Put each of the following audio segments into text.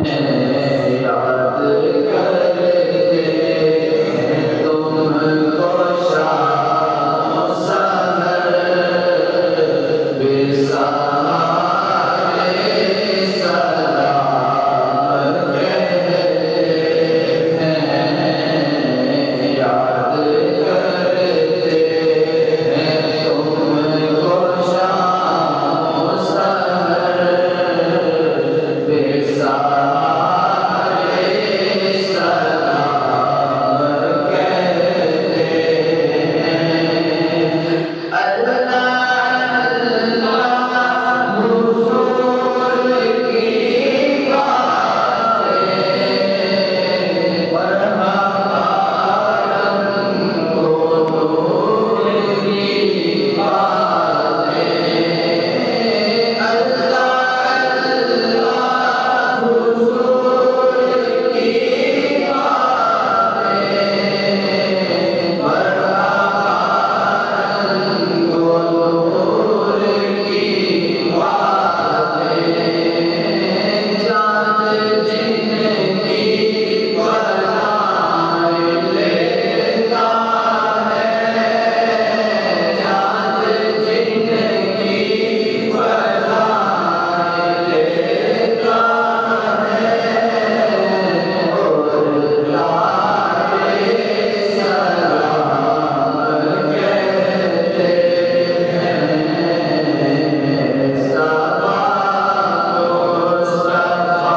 याद करते हैं तुमको शाम सहर बेसहारे सलाम कहते हैं। याद करते हैं तुमको शाम सहर बेसहारे सलाम कहते हैं। अल्लाह अल्लाह हुजूर की बातें मरहबा नूर की बातें। अल्लाह अल्लाह हुजूर की बातें मरहबा नूर की बातें। चाँद जिनकी बनाए लेता है, चाँद जिनकी बनाए लेता है, और लाए सलाम कहते हैं। सबा मुस्तफा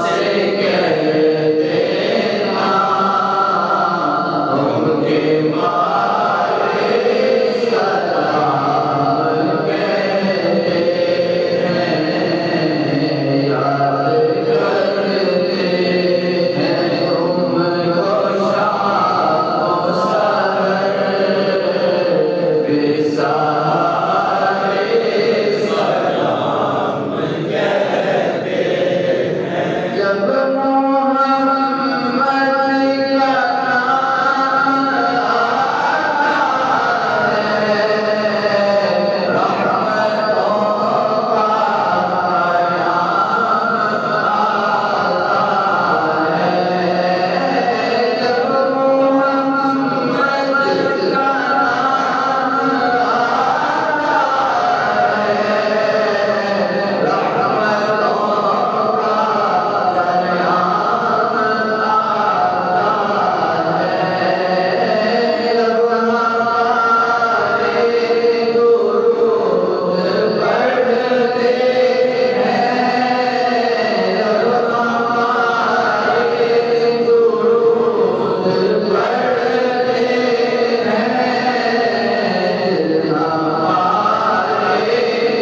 से कहते ना उनके मारे सलाम कहते हैं। याद करते हैं तुमको शाम सहर बेसहारे सलाम कहते हैं। जब मोहम्मद का नाम आता है, रहमतों का आयाम आता है। जब मोहम्मद का नाम आता है, रहमतों का आयाम आता है। जब हमारे दुरूद पढ़ते हैं, जब हमारे दुरूद पढ़ते हैं, हमारे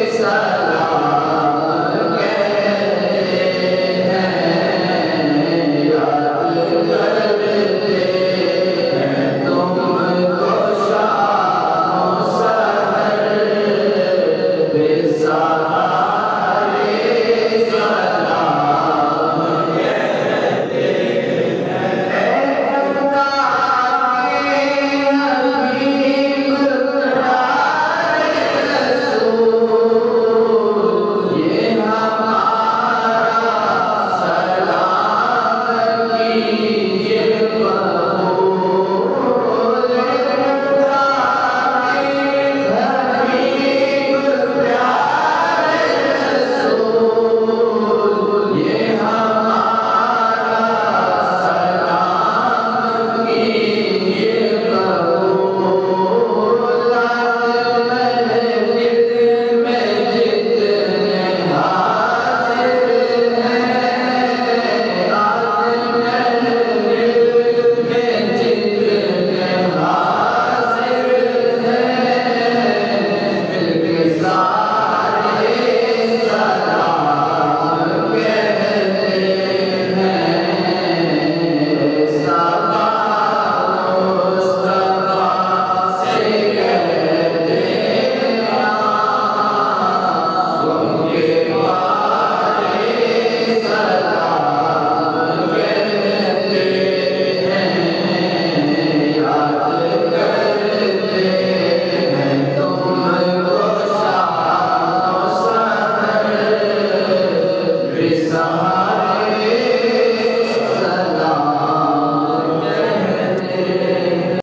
सलाम कहते हैं। याद करते हैं तुमको शाम सहर बेसहारे सलाम कहते हैं। अल्लाह के हबीब प्यारे रसूल, ये हमारा सलाम कीजिए कबूल। अल्लाह के हबीब प्यारे रसूल, ये हमारा सलाम कीजिए कबूल। महफिल में जितने हाज़िर हैं, आज महफिल में जितने हाज़िर हैं, मिलके सारे सलाम कहते हैं। सबा मुस्तफा से कहते ना उनके मारे सलाम कहते हैं। याद करते हैं तुमको शाम सहर बेसहारे